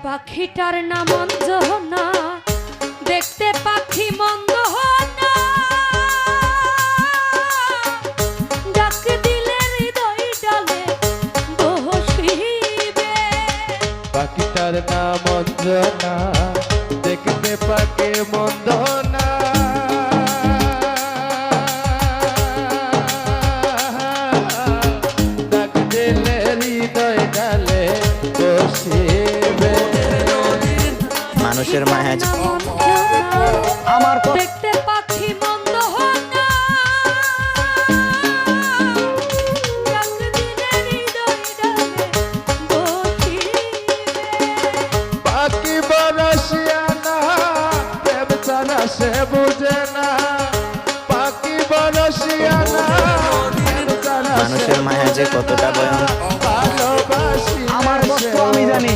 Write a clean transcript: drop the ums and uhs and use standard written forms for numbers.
পাখিটার নাম অঞ্জনা, দেখতে পাখি মন্দ না, ডাক দিলে হৃদয় ডালে বসিবে। পাখিটার নাম অঞ্জনা, দেখতে পাকে মন্দ না, ডাক দিলে হৃদয় ডালে বসিবে। মানুষের মায়া আমার দেখতে পাখি মন্দ না, ডাক দিলে হৃদয় ডালে বসিবে। পাখি বরসিয়ানা, প্রেম ছাড়া সে বুঝে না। পাখি বরসিয়ানা, প্রেম ছাড়া মানুষের মায়া যে কতটা ভয়ঙ্কর ভালোবাসি আমার কষ্ট আমি জানি।